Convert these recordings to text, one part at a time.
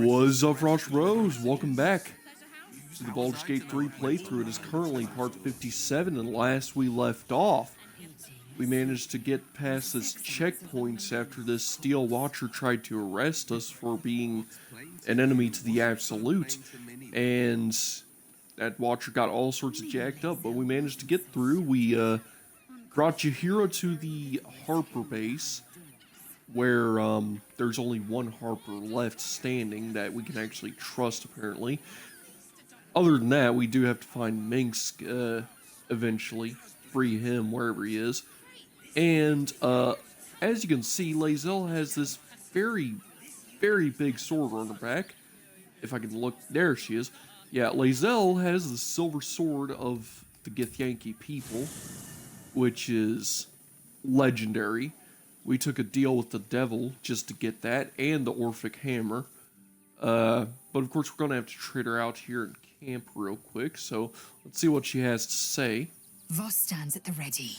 What's up, Frost Bros? Welcome back to the Baldur's Gate 3 playthrough. It is currently part 57, and last we left off, we managed to get past this checkpoints after this Steel Watcher tried to arrest us for being an enemy to the Absolute, and that Watcher got all sorts of jacked up, but we managed to get through. We brought Jahira to the Harper base, where there's only one Harper left standing that we can actually trust, apparently. Other than that, we do have to find Minsk eventually, free him wherever he is. And as you can see, Lae'zel has this very, very big sword on her back. If I can look, there she is. Yeah, Lae'zel has the silver sword of the Githyanki people, which is legendary. We took a deal with the devil just to get that, and the Orphic hammer. But of course, we're going to have to trade her out here in camp real quick, so let's see what she has to say. Voss stands at the ready.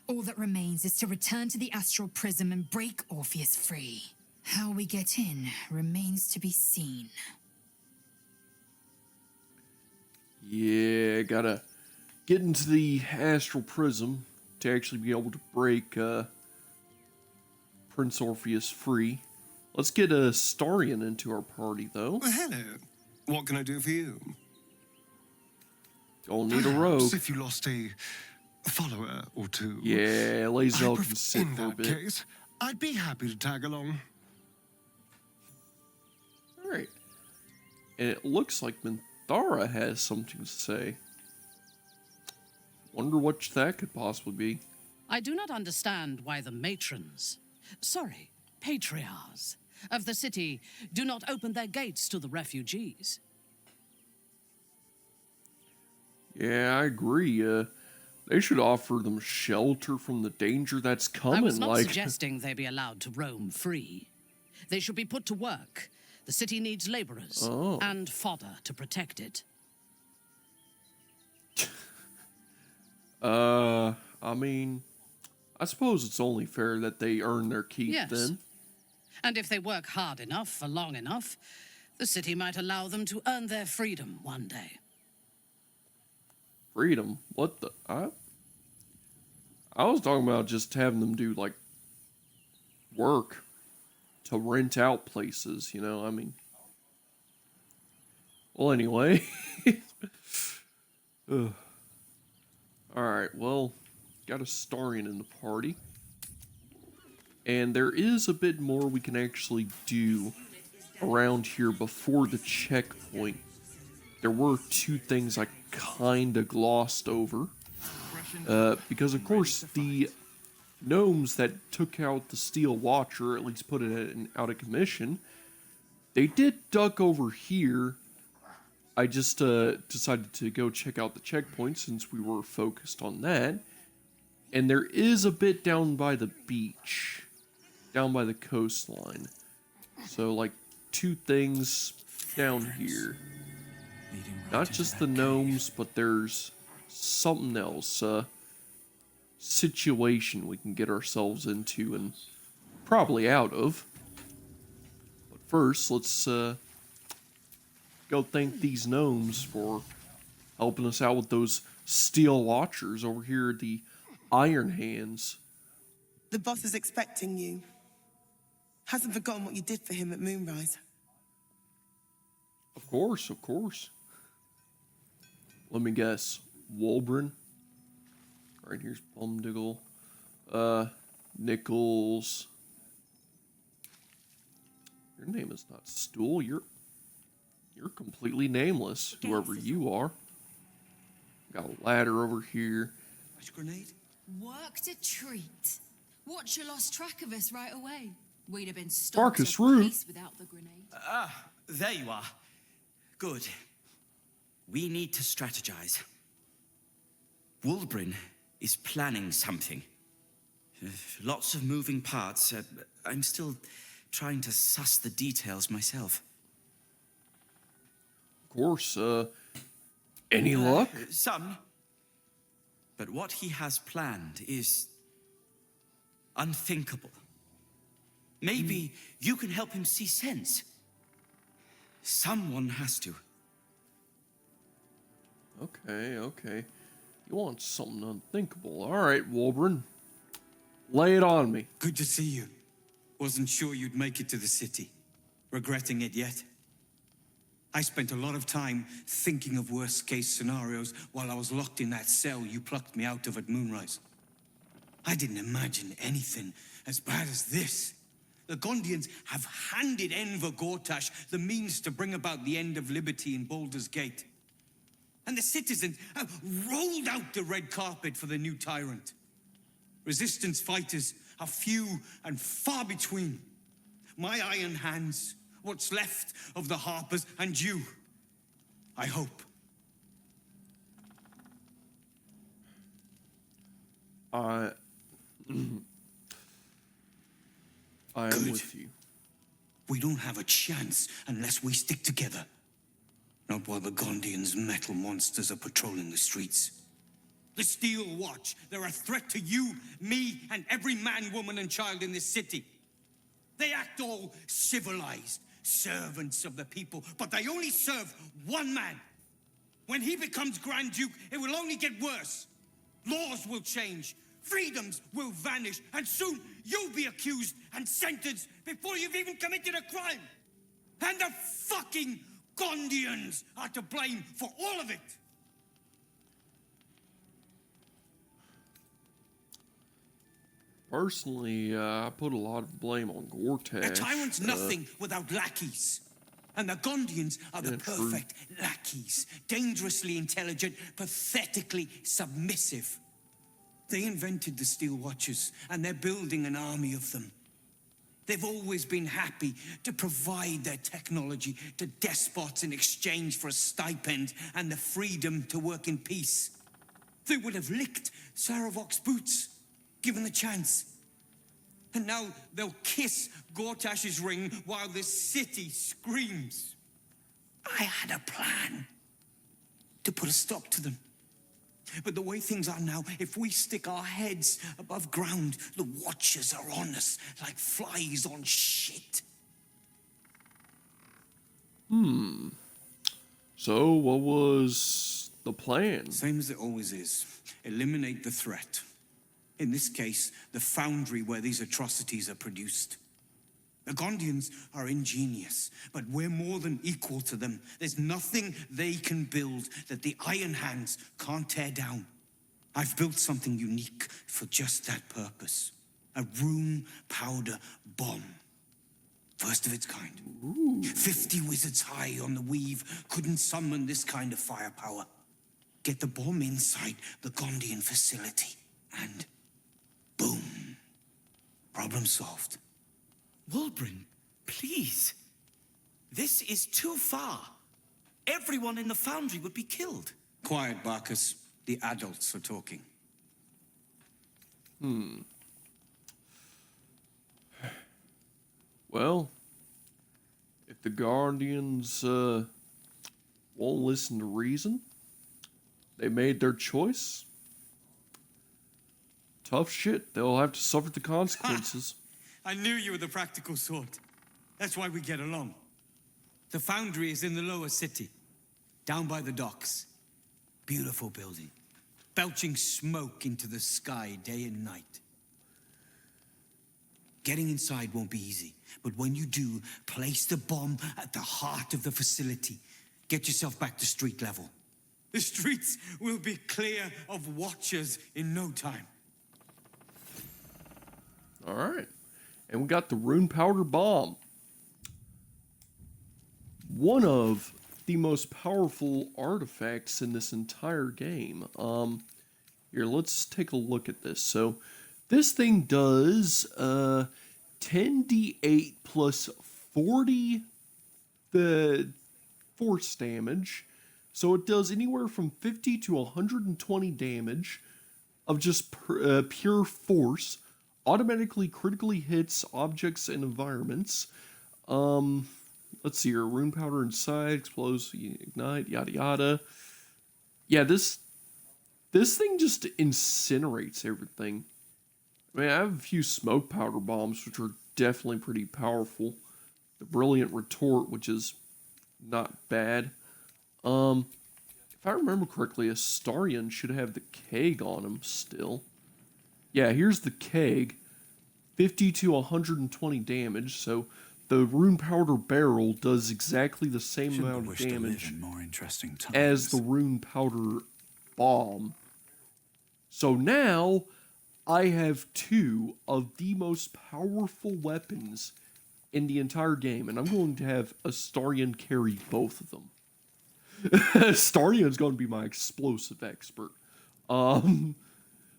All that remains is to return to the astral prism and break Orpheus free. How we get in remains to be seen. Yeah, gotta get into the astral prism to actually be able to break Prince Orpheus free. Let's get a Starion into our party, though. Well, hello. What can I do for you? Don't need a rogue. If you lost a follower or two. Yeah, Lae'zel can sit in for a that bit. case, I'd be happy to tag along. Alright. And it looks like Minthara has something to say. Wonder what that could possibly be. I do not understand why the matrons, patriarchs of the city do not open their gates to the refugees. Yeah, I agree. They should offer them shelter from the danger that's coming. I was not suggesting they be allowed to roam free. They should be put to work. The city needs laborers and fodder to protect it. I mean, I suppose it's only fair that they earn their keep then. And if they work hard enough for long enough, the city might allow them to earn their freedom one day. Freedom? What the? I was talking about just having them do, like, work to rent out places, you know? I mean... Well, anyway. Alright, well, got a Starion in the party. And there is a bit more we can actually do around here before the checkpoint. There were two things I kinda glossed over. Because, of course, the gnomes that took out the Steel Watcher, at least put it out of commission, they did duck over here. I just decided to go check out the checkpoint since we were focused on that. And there is a bit down by the beach, down by the coastline. So, like, two things down here. Not just the gnomes, but there's something else, situation we can get ourselves into and probably out of. But first, let's go thank these gnomes for helping us out with those Steel Watchers over here at the Iron Hands. The boss is expecting you. Hasn't forgotten what you did for him at Moonrise. Of course, of course. Let me guess. Wolbrin. Right here's Bumdiggle. Nichols. Your name is not Stool. You're completely nameless, whoever you are. Got a ladder over here. Grenade? Worked a treat. Watcher lost track of us right away. We'd have been stopped Barkus Root without the grenade. There you are. Good. We need to strategize. Wolbrin is planning something. Lots of moving parts. I'm still trying to suss the details myself. Of course, any luck? Some. But what he has planned is unthinkable. Maybe you can help him see sense. Someone has to. Okay, okay. You want something unthinkable. All right, Wolverine. Lay it on me. Good to see you. Wasn't sure you'd make it to the city. Regretting it yet? I spent a lot of time thinking of worst-case scenarios while I was locked in that cell you plucked me out of at Moonrise. I didn't imagine anything as bad as this. The Gondians have handed Enver Gortash the means to bring about the end of liberty in Baldur's Gate. And the citizens have rolled out the red carpet for the new tyrant. Resistance fighters are few and far between. My iron hands, what's left of the Harpers, and you, I hope. I am Good. with you. We don't have a chance unless we stick together. Not while the Gondians' metal monsters are patrolling the streets. The Steel Watch, they're a threat to you, me, and every man, woman, and child in this city. They act all civilized, servants of the people, but they only serve one man. When he becomes Grand Duke, it will only get worse. Laws will change, freedoms will vanish, and soon you'll be accused and sentenced before you've even committed a crime. And the fucking Gondians are to blame for all of it. Personally, I put a lot of blame on Gortash. A tyrant's nothing without lackeys. And the Gondians are the Yeah, true. perfect lackeys. Dangerously intelligent, pathetically submissive. They invented the Steel Watchers, and they're building an army of them. They've always been happy to provide their technology to despots in exchange for a stipend and the freedom to work in peace. They would have licked Saravok's boots, given the chance. And now they'll kiss Gortash's ring while the city screams. I had a plan to put a stop to them. But the way things are now, if we stick our heads above ground, the Watchers are on us like flies on shit. So, what was the plan? Same as it always is. Eliminate the threat. In this case, the foundry where these atrocities are produced. The Gondians are ingenious, but we're more than equal to them. There's nothing they can build that the Iron Hands can't tear down. I've built something unique for just that purpose. A room powder bomb. First of its kind. Ooh. 50 wizards high on the weave couldn't summon this kind of firepower. Get the bomb inside the Gondian facility, and boom. Problem solved. Wolverine, please. This is too far. Everyone in the foundry would be killed. Quiet, Barkus. The adults are talking. Well, if the Guardians won't listen to reason, they made their choice. Tough shit. They'll have to suffer the consequences. I knew you were the practical sort. That's why we get along. The foundry is in the lower city, down by the docks. Beautiful building, belching smoke into the sky day and night. Getting inside won't be easy, but when you do, place the bomb at the heart of the facility. Get yourself back to street level. The streets will be clear of Watchers in no time. All right. And we got the rune powder bomb. One of the most powerful artifacts in this entire game. Here, let's take a look at this. So, this thing does 10d8 plus 40 the force damage. So it does anywhere from 50 to 120 damage of just pure force. Automatically critically hits objects and environments. Let's see here. Rune powder inside, explodes, ignite, yada yada. Yeah, this thing just incinerates everything. I mean, I have a few smoke powder bombs, which are definitely pretty powerful. The brilliant retort, which is not bad. If I remember correctly, Astarion should have the keg on him still. Yeah, here's the keg. 50 to 120 damage, so the rune powder barrel does exactly the same amount of damage more interesting times. as the rune powder bomb. So now I have two of the most powerful weapons in the entire game, and I'm going to have Astarion carry both of them. Astarion's going to be my explosive expert.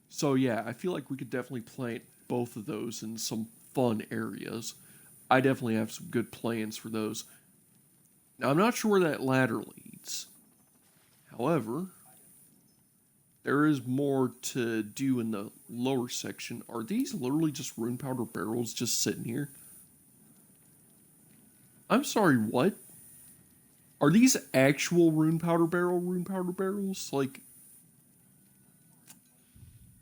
So yeah, I feel like we could definitely plant both of those in some fun areas. I definitely have some good plans for those. Now, I'm not sure where that ladder leads. However, there is more to do in the lower section. Are these literally just rune powder barrels just sitting here? I'm sorry, what? Are these actual rune powder barrels? Like,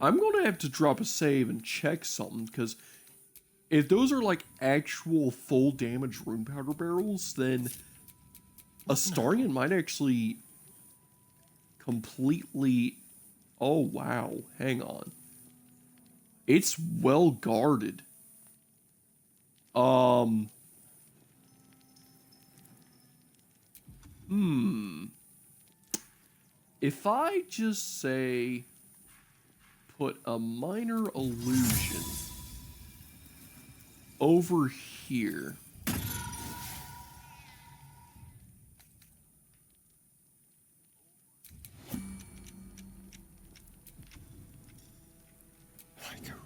I'm going to have to drop a save and check something, because if those are like actual full damage rune powder barrels, then Astarion might actually completely... Oh, wow. Hang on. It's well guarded. If I just say put a minor illusion over here.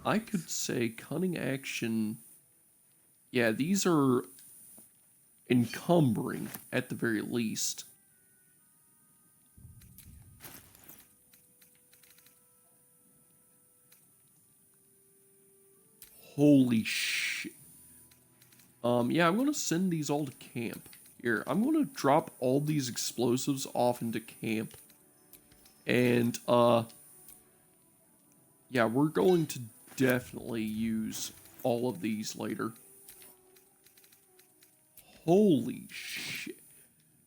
I could say cunning action. Yeah, these are encumbering at the very least. Holy shit. Yeah, I'm going to send these all to camp. Here, I'm going to drop all these explosives off into camp. And, yeah, we're going to definitely use all of these later. Holy shit.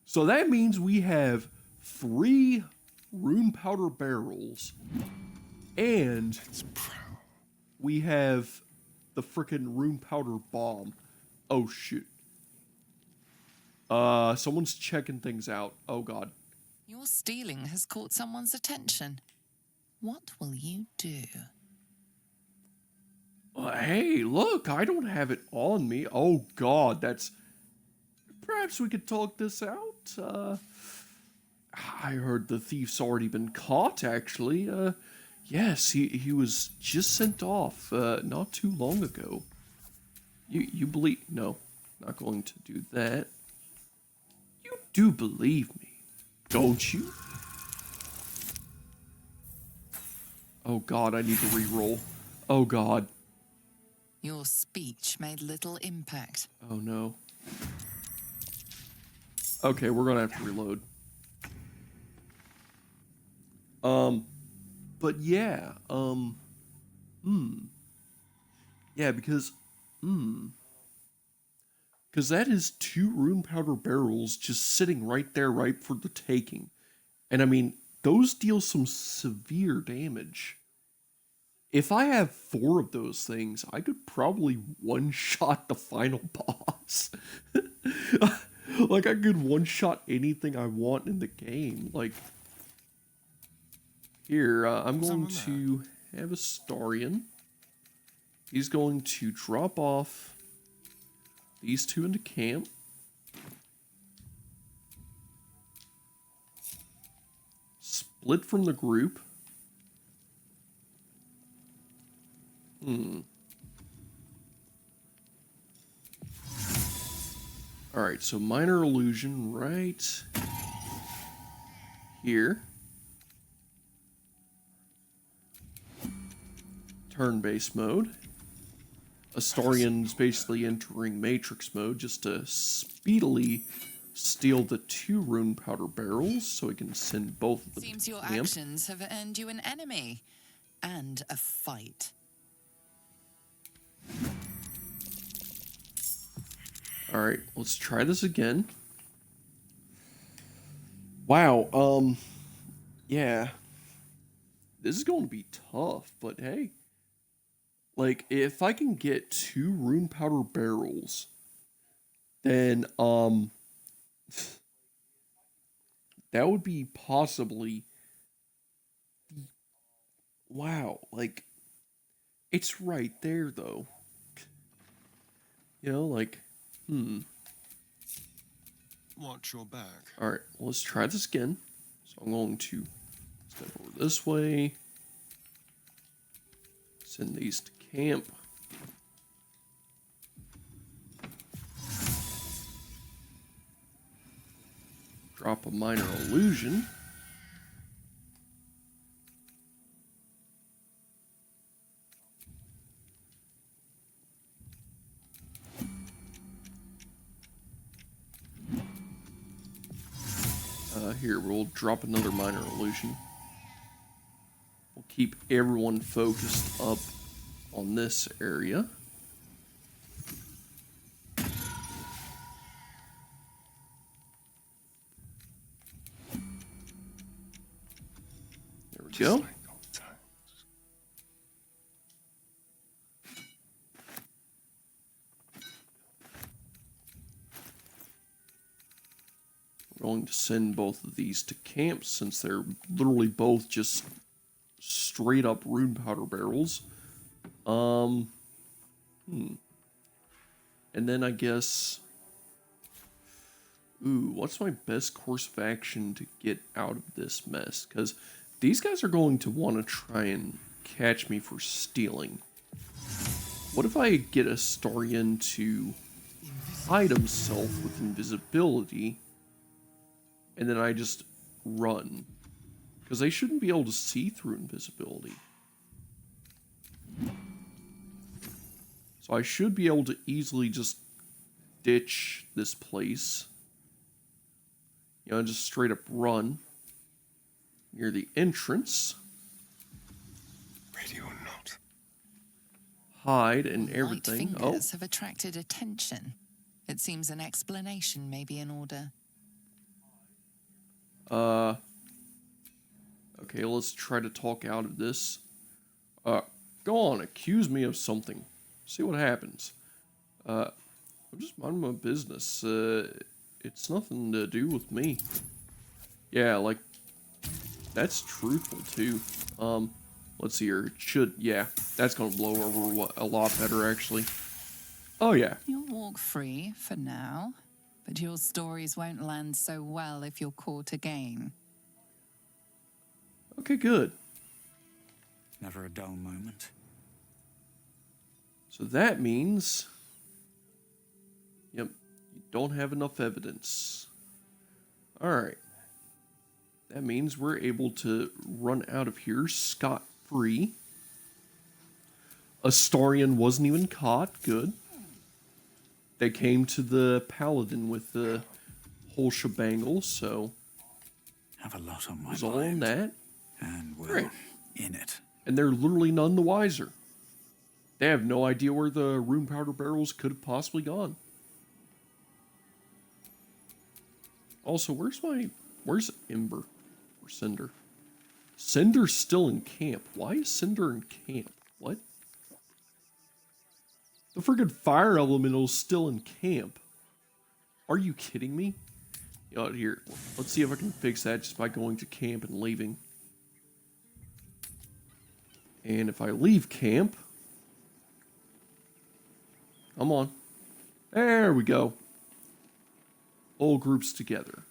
So that means we have 3 rune powder barrels. And we have the frickin' rune powder bomb. Oh, shoot. Someone's checking things out. Oh, God. Your stealing has caught someone's attention. What will you do? Hey, look, I don't have it on me. Oh, God, that's... Perhaps we could talk this out. I heard the thief's already been caught, actually. Yes, he was just sent off, not too long ago. You believe... No, not going to do that. You do believe me, don't you? Oh, God, I need to re-roll. Oh, God. Your speech made little impact. Oh, no. Okay, we're gonna have to reload. But yeah, yeah, because that is 2 rune powder barrels just sitting right there, ripe for the taking. And I mean, those deal some severe damage. If I have 4 of those things, I could probably one-shot the final boss. Like, I could one-shot anything I want in the game. Like, here, I'm going to have Astarion. He's going to drop off these 2 into camp. Split from the group. Alright, so minor illusion right here. Turn-based mode. Astarion's basically entering Matrix mode just to speedily steal the 2 rune powder barrels so he can send both of them Seems to your camp. actions have earned you an enemy and a fight. Alright, let's try this again. Wow, yeah. This is going to be tough, but hey. Like, if I can get 2 rune powder barrels, then, that would be possibly wow, like, it's right there, though. You know, like, Watch your back. Alright, let's try this again. So I'm going to step over this way. Send these to camp. Drop a minor illusion. Here, we'll drop another minor illusion. We'll keep everyone focused up on this area. There we go. We're going to send both of these to camp since they're literally both just straight up rune powder barrels. And then I guess, what's my best course of action to get out of this mess? Because these guys are going to want to try and catch me for stealing. What if I get a Astarion to hide himself with invisibility, and then I just run? Because they shouldn't be able to see through invisibility. So I should be able to easily just ditch this place. You know, just straight up run near the entrance. Ready or not. Hide and Light everything. fingers have attracted attention. It seems an explanation may be in order. Okay, let's try to talk out of this. Go on, accuse me of something. See what happens. I'm just minding my business. It's nothing to do with me. Yeah, like, that's truthful too. Let's see here. It should, yeah, that's gonna blow over a lot better actually. Oh yeah. You'll walk free for now, but your stories won't land so well if you're caught again. Okay, good. Never a dull moment. So that means, yep, you don't have enough evidence. Alright. That means we're able to run out of here scot-free. Astarion wasn't even caught. Good. They came to the paladin with the whole shebangle, so Have a lot on my it was all on that. And we're Great. in it. And they're literally none the wiser. They have no idea where the rune powder barrels could have possibly gone. Also, where's Ember? Or Cinder? Cinder's still in camp. Why is Cinder in camp? What? The friggin' fire elemental's still in camp. Are you kidding me? You know, here, let's see if I can fix that just by going to camp and leaving. And if I leave camp, come on. There we go. All groups together.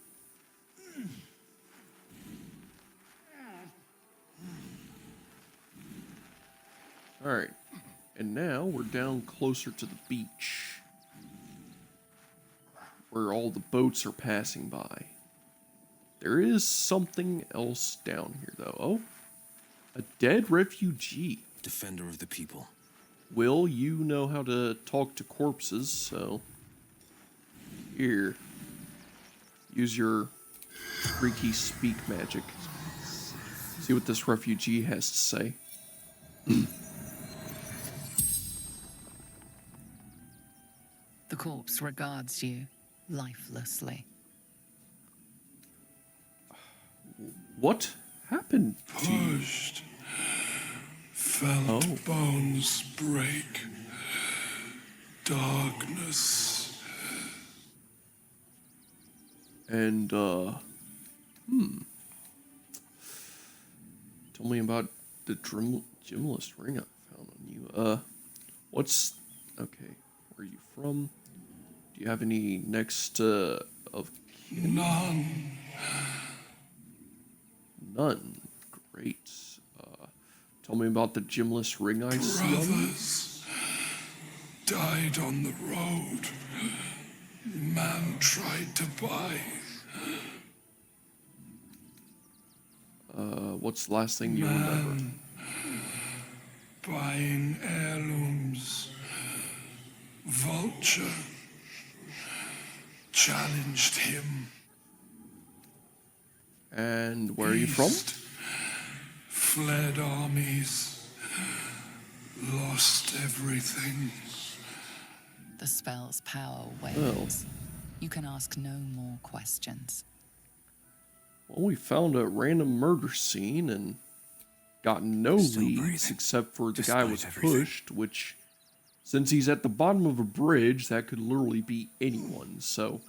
Alright. And now we're down closer to the beach, where all the boats are passing by. There is something else down here, though. Oh, a dead refugee. Defender of the people. Will, you know how to talk to corpses, so here, use your freaky speak magic. See what this refugee has to say. The corpse regards you lifelessly. What happened to you? Pushed. Felt bones break. Darkness. And, Tell me about the gemless ring I found on you. Okay, where are you from? Do you have any next, of kin? None. None. Great. Tell me about the gemless ring I see on you. Brothers died on the road. Man tried to buy. What's the last thing you remember? Buying heirlooms. Vulture challenged him. And where are you from? Fled armies. Lost everything. The spell's power wanes. You can ask no more questions. Well, we found a random murder scene and got no Still leads breathing, except for the guy despite was everything. pushed, which, since he's at the bottom of a bridge, that could literally be anyone, so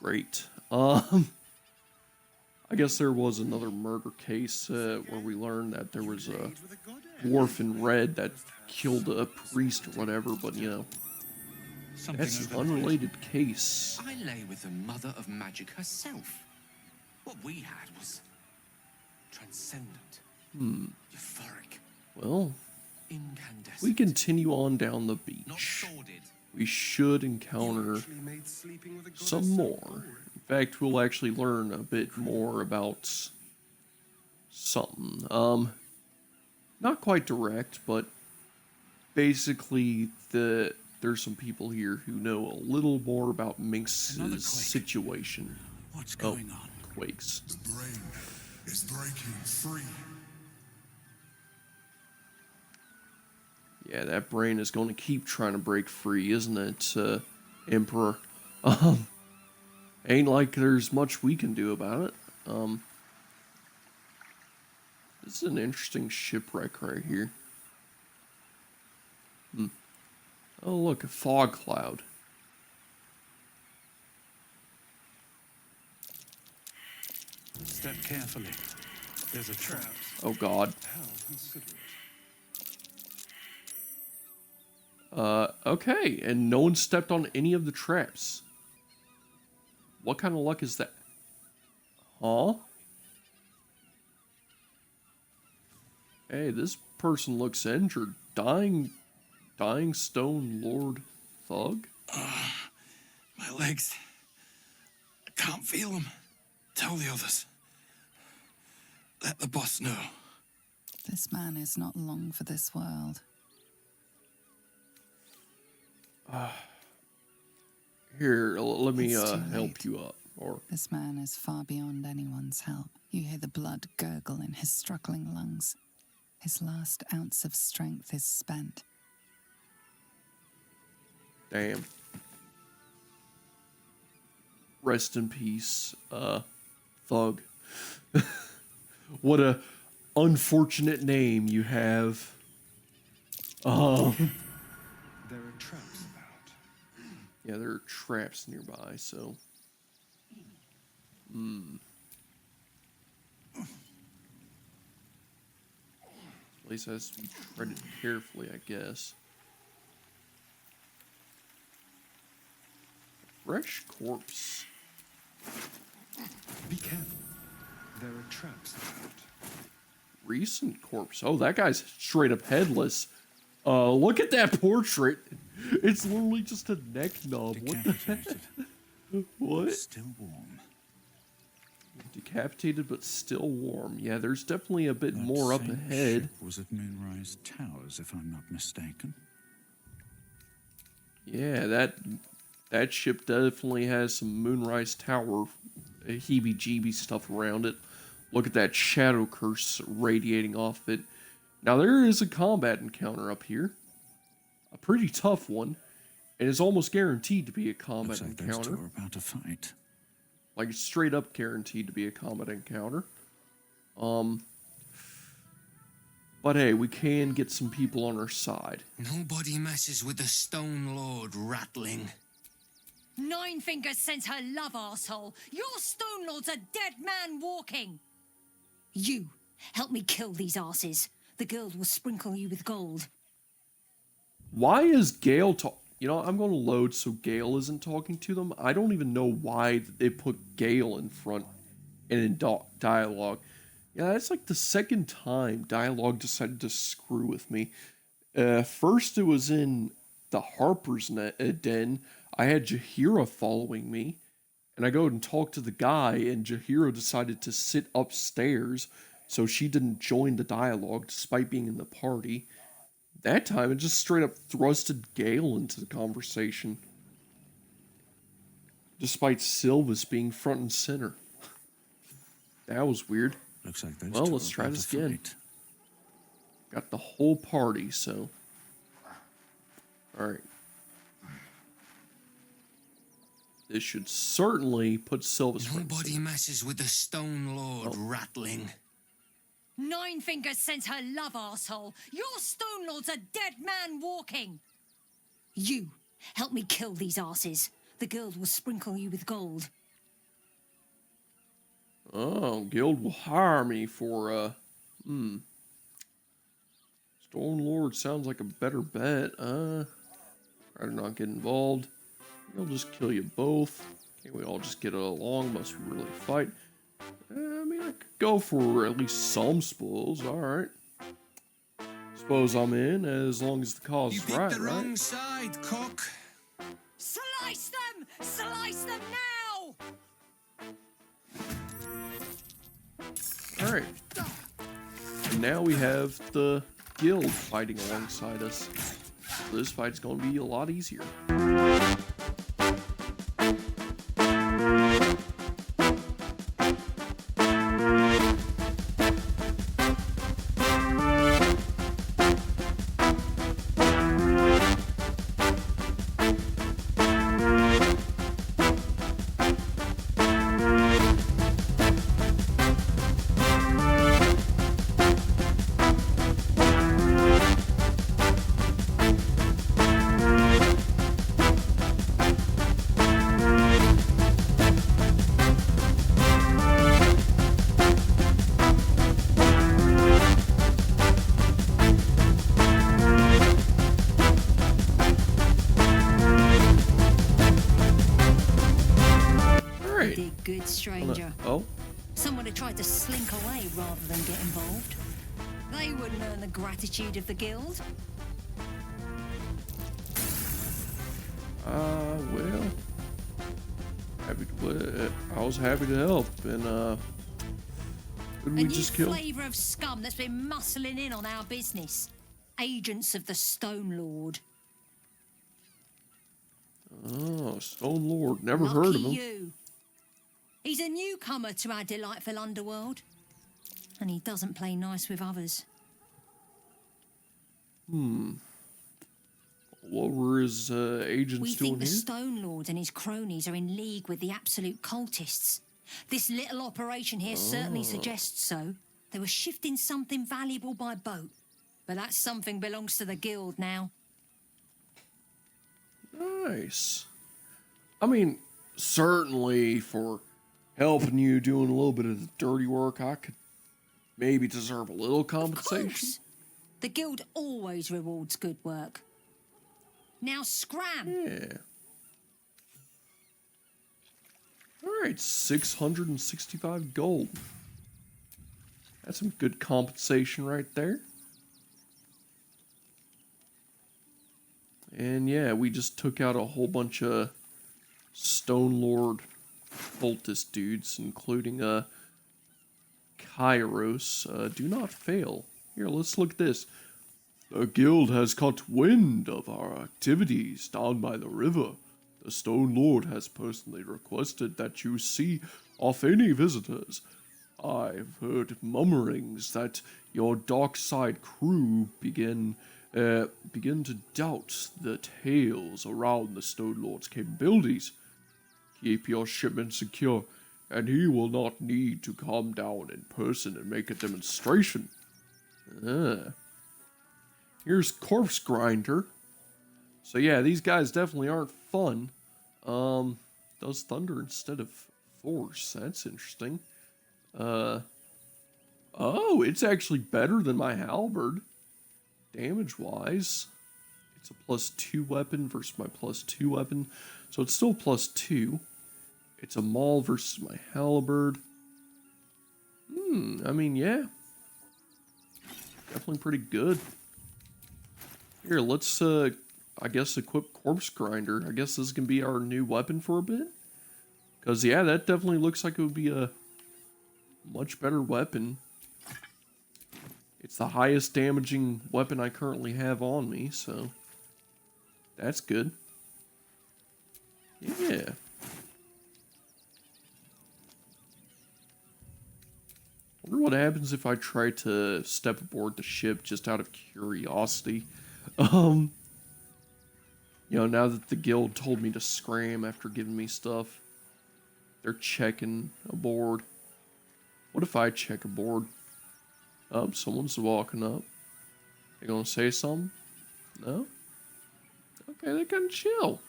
great. I guess there was another murder case where we learned that there was a dwarf in red that killed a priest or whatever, but you know, that's an unrelated case. I lay with the mother of magic herself. What we had was transcendent, euphoric, Well, incandescent. we continue on down the Not beach. sordid. We should encounter Actually made sleeping with a goddess some so more. boring. In fact, we'll actually learn a bit more about something. Not quite direct, but basically there's some people here who know a little more about Minx's Another quake. situation. What's going on? Quakes. The brain is breaking free. Yeah, that brain is going to keep trying to break free, isn't it, Emperor? Ain't like there's much we can do about it. This is an interesting shipwreck right here. Oh, look, a fog cloud. Step carefully. There's a trap. Oh, God. How considerate. Okay, and no one stepped on any of the traps. What kind of luck is that? Huh? Hey, this person looks injured. Dying Stone Lord Thug? My legs. I can't feel them. Tell the others. Let the boss know. This man is not long for this world. Here, let me It's too help late. you up. Or This man is far beyond anyone's help. You hear the blood gurgle in his struggling lungs. His last ounce of strength is spent. damn. Rest in peace, Thug. What a unfortunate name you have. There are traps about. Yeah, there are traps nearby, so. Place has to be treaded carefully, I guess. Fresh corpse. Be careful. There are traps about. Recent corpse. Oh, that guy's straight up headless. Look at that portrait. It's literally just a neck knob. What the heck? Decapitated. What? Still warm. Decapitated but still warm. Yeah, there's definitely a bit That more up same ahead. ship was at Moonrise Towers, if I'm not mistaken. Yeah, that ship definitely has some Moonrise Tower heebie-jeebie stuff around it. Look at that shadow curse radiating off it. Now there is a combat encounter up here. A pretty tough one. And it's almost guaranteed to be a combat Looks like those two encounter. are about to fight. Like it's straight up guaranteed to be a combat encounter. But hey, we can get some people on our side. Nobody messes with the Stone Lord, Rattling. Nine Fingers sends her love, arsehole. Your Stone Lord's a dead man walking. You, help me kill these asses. The girls will sprinkle you with gold. Why is Gale talk? You know, I'm going to load so Gale isn't talking to them. I don't even know why they put Gale in front and in dialogue. Yeah, that's like the second time dialogue decided to screw with me. First, it was in the Harper's Den. I had Jahira following me, and I go and talk to the guy, and Jahira decided to sit upstairs, so she didn't join the dialogue despite being in the party. That time, it just straight up thrusted Gale into the conversation, despite Sylvis being front and center. That was weird. Looks like those Well, two let's are try about this to again. fight. Got the whole party, so... Alright. This should certainly put Sylvis front and Nobody center. messes with the Stone Lord, Rattling. Nine Fingers sends her love, arsehole. Your Stone Lord's a dead man walking. You, help me kill these asses. The girls will sprinkle you with gold. Oh, Guild will hire me for, Stone Lord sounds like a better bet. Rather not get involved. I'll just kill you both. Can't we all just get along? Must we really fight? I mean, I could go for at least some spoils. Alright. Suppose I'm in, as long as the cause You is picked right, the right? wrong side, cock. Slice them! Slice them now! Alright. And now we have the guild fighting alongside us. So this fight's going to be a lot easier. Good stranger. Oh? Someone who tried to slink away rather than get involved. They wouldn't earn the gratitude of the guild. Well, I was happy to help, and couldn't we A new just kill? flavour of scum that's been muscling in on our business. Agents of the Stone Lord. Oh, Stone Lord, never Lucky heard of him. you. He's a newcomer to our delightful underworld, and he doesn't play nice with others. What were his agents We doing think the here? Stone Lord and his cronies are in league with the absolute cultists. This little operation here certainly suggests so. They were shifting something valuable by boat, but that something belongs to the guild now. Nice. I mean, certainly for helping you doing a little bit of the dirty work, I could maybe deserve a little Of compensation. course. The guild always rewards good work. Now scram! Yeah. Alright, 665 gold. That's some good compensation right there. And yeah, we just took out a whole bunch of Stone Lord cultist dudes, including Kairos. Do not fail. Here, let's look at this. The guild has caught wind of our activities down by the river. The Stone Lord has personally requested that you see off any visitors. I've heard murmurings that your dark side crew begin to doubt the tales around the Stone Lord's capabilities. Keep your shipment secure and he will not need to come down in person and make a demonstration. Here's Corpse Grinder. So yeah, these guys definitely aren't fun. Does thunder instead of force. That's interesting. Oh, it's actually better than my halberd. Damage-wise. It's a +2 weapon versus my +2 weapon. So it's still +2. It's a maul versus my halberd. I mean, yeah. Definitely pretty good. Here, let's, I guess, equip Corpse Grinder. I guess this can be our new weapon for a bit. Because, yeah, that definitely looks like it would be a much better weapon. It's the highest damaging weapon I currently have on me, so that's good. Yeah. I wonder what happens if I try to step aboard the ship just out of curiosity. You know, now that the guild told me to scram after giving me stuff, they're checking aboard. What if I check aboard? Oh, someone's walking up. They gonna say something? No? Okay, they're kind of chill.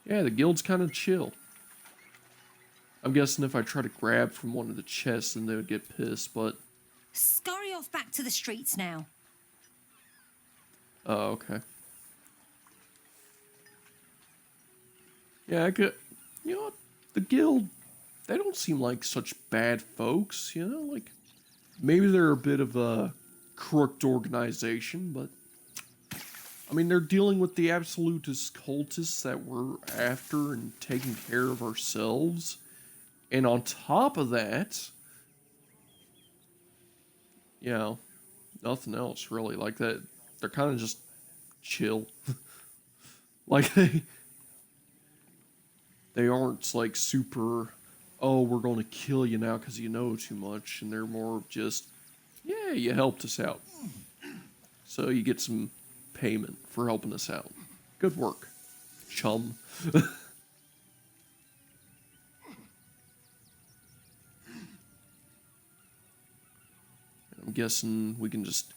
Yeah, the guild's kind of chill. I'm guessing if I try to grab from one of the chests, then they would get pissed, but... Scurry off back to the streets now. Oh, okay. Yeah, I could... You know what? The guild, they don't seem like such bad folks, you know? Like, maybe they're a bit of a crooked organization, but... I mean, they're dealing with the absolutist cultists that we're after and taking care of ourselves. And on top of that, you know, nothing else really. Like that, they're kind of just chill. Like they aren't like super, oh, we're going to kill you now because you know too much. And they're more of just, yeah, you helped us out. So you get some payment for helping us out. Good work, chum. I'm guessing we can just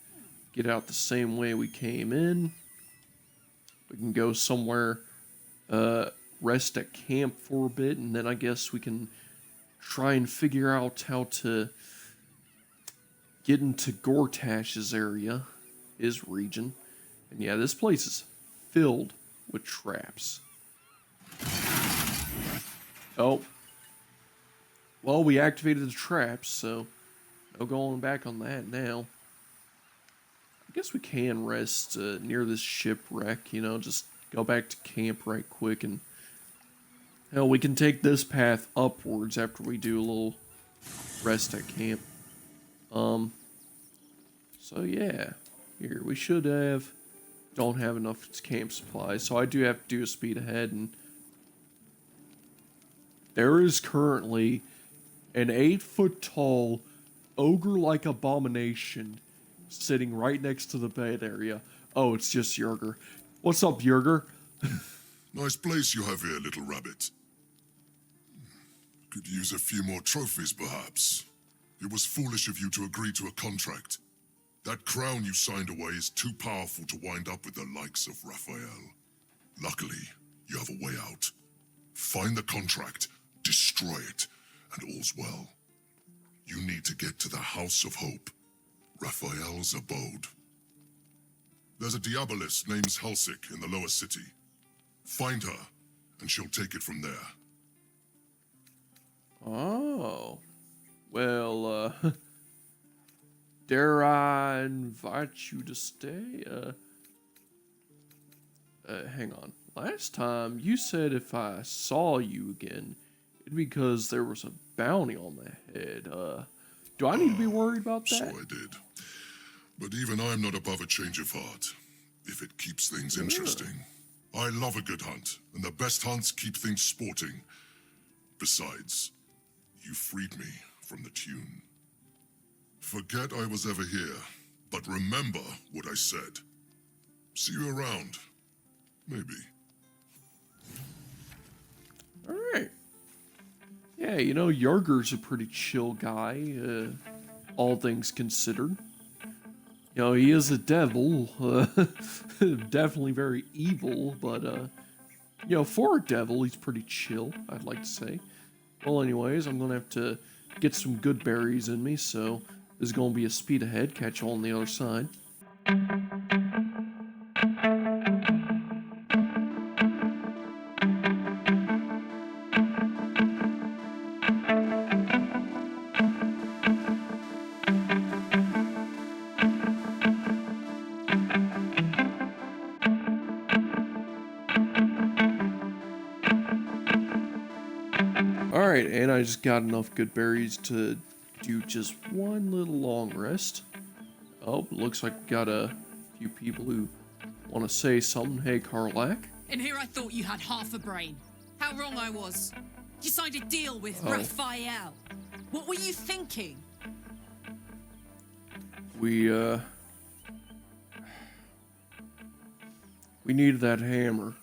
get out the same way we came in. We can go somewhere, rest at camp for a bit, and then I guess we can try and figure out how to get into Gortash's area, his region. And yeah, this place is filled with traps. Oh. Well, we activated the traps, so... no going back on that now. I guess we can rest near this shipwreck, you know, just go back to camp right quick and... hell, we can take this path upwards after we do a little rest at camp. So yeah. Here, we should have... don't have enough camp supplies, so I do have to do a speed ahead, and... there is currently an 8-foot-tall... ogre-like abomination sitting right next to the bed area. Oh, it's just Yerger. What's up, Yerger? Nice place you have here, little rabbit. Could use a few more trophies, perhaps. It was foolish of you to agree to a contract. That crown you signed away is too powerful to wind up with the likes of Raphael. Luckily, you have a way out. Find the contract, destroy it, and all's well. You need to get to the House of Hope, Raphael's abode. There's a diabolist named Halsik in the lower city. Find her, and she'll take it from there. Oh. Well, dare I invite you to stay? Hang on. Last time, you said if I saw you again, it'd be because there was a bounty on the head. Do I need to be worried about that? So I did. But even I'm not above a change of heart, if it keeps things interesting. I love a good hunt, and the best hunts keep things sporting. Besides, you freed me from the tune. Forget I was ever here, but remember what I said. See you around. Maybe. Alright. Yeah, you know, Yarger's a pretty chill guy, all things considered. You know, he is a devil, definitely very evil, but, you know, for a devil, he's pretty chill, I'd like to say. Well, anyways, I'm gonna have to get some good berries in me, so this is gonna be a speed ahead. Catch you all on the other side. Alright, and I just got enough good berries to do just one little long rest. Oh, looks like we got a few people who want to say something. Hey, Karlak. In here I thought you had half a brain. How wrong I was. You signed a deal with Raphael. What were you thinking? We needed that hammer.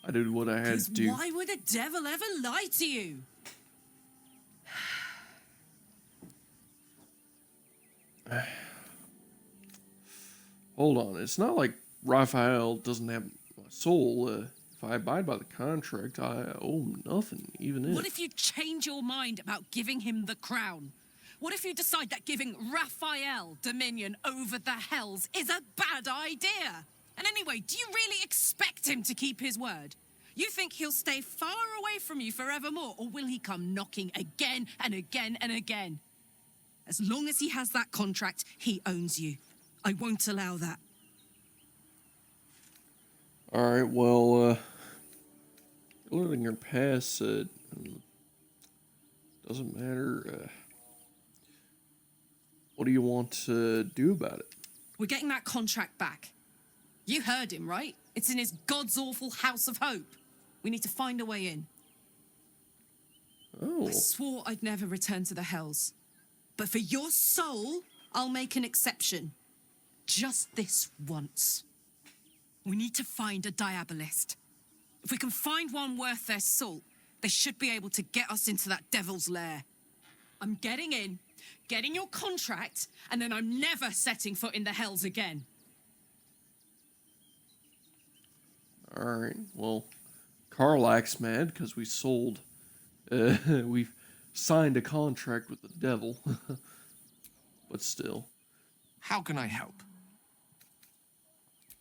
I did what I had to do. Why would a devil ever lie to you? Hold on, it's not like Raphael doesn't have my soul. If I abide by the contract, I owe him nothing, even if... What if you change your mind about giving him the crown? What if you decide that giving Raphael dominion over the Hells is a bad idea? And anyway, do you really expect him to keep his word? You think he'll stay far away from you forevermore, or will he come knocking again and again and again? As long as he has that contract, he owns you. I won't allow that. Alright, well, living your past said, doesn't matter, what do you want to do about it? We're getting that contract back. You heard him, right? It's in his God's awful House of Hope. We need to find a way in. Oh. I swore I'd never return to the Hells. But for your soul, I'll make an exception. Just this once. We need to find a diabolist. If we can find one worth their salt, they should be able to get us into that devil's lair. I'm getting in, getting your contract, and then I'm never setting foot in the Hells again. Alright, well, Karlak's mad because we sold, we've signed a contract with the devil. But still. How can I help?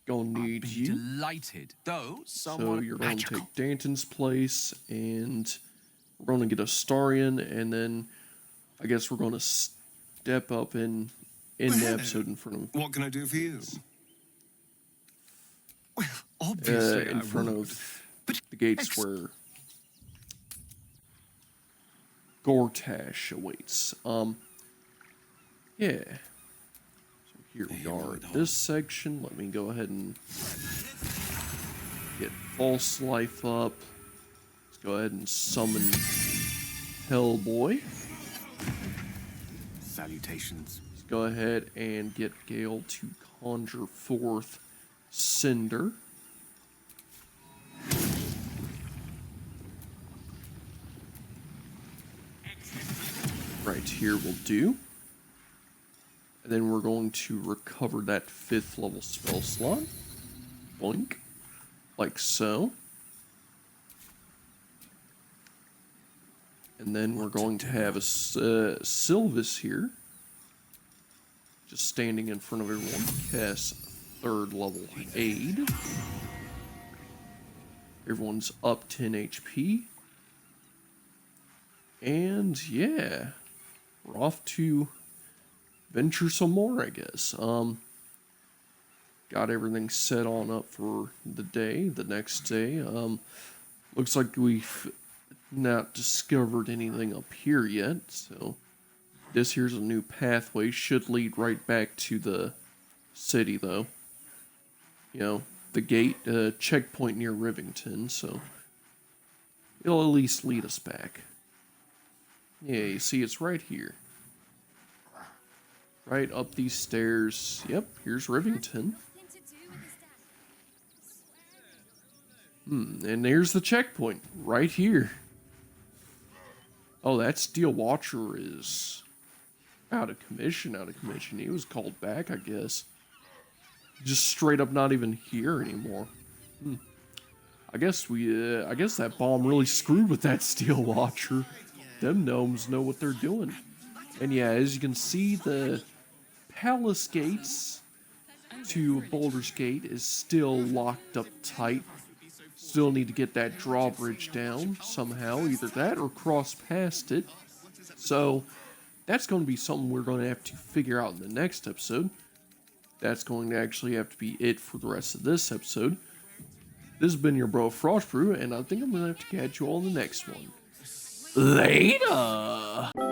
Gonna need you. Delighted, though someone So you're gonna magical. take Danton's place, and we're gonna get Astarion, and then I guess we're gonna step up in the episode in front of. What can I do for you? Well, obviously, in front of the gates where Gortash awaits. Yeah. So here we are at this section. Let me go ahead and get false life up. Let's go ahead and summon Hellboy. Salutations. Let's go ahead and get Gale to conjure forth Cinder. Right here will do. And then we're going to recover that 5th level spell slot. Boink. Like so. And then we're going to have a Sylvis here. Just standing in front of everyone. Cast 3rd level aid. Everyone's up 10 HP. And yeah. We're off to venture some more, I guess. Got everything set on up for the day, the next day. Looks like we've not discovered anything up here yet, so this here's a new pathway. Should lead right back to the city, though. You know, the gate, checkpoint near Rivington, so it'll at least lead us back. Yeah, you see, it's right here. Right up these stairs. Yep, here's Rivington. And there's the checkpoint, right here. Oh, that Steel Watcher is out of commission, He was called back, I guess. Just straight up not even here anymore. I guess that bomb really screwed with that Steel Watcher. Them gnomes know what they're doing. And yeah, as you can see, the palace gates to Baldur's Gate is still locked up tight. Still need to get that drawbridge down somehow, either that or cross past it. So that's going to be something we're going to have to figure out in the next episode. That's going to actually have to be it for the rest of this episode. This has been your bro Frostbrew, and I think I'm going to have to catch you all in the next one. Later!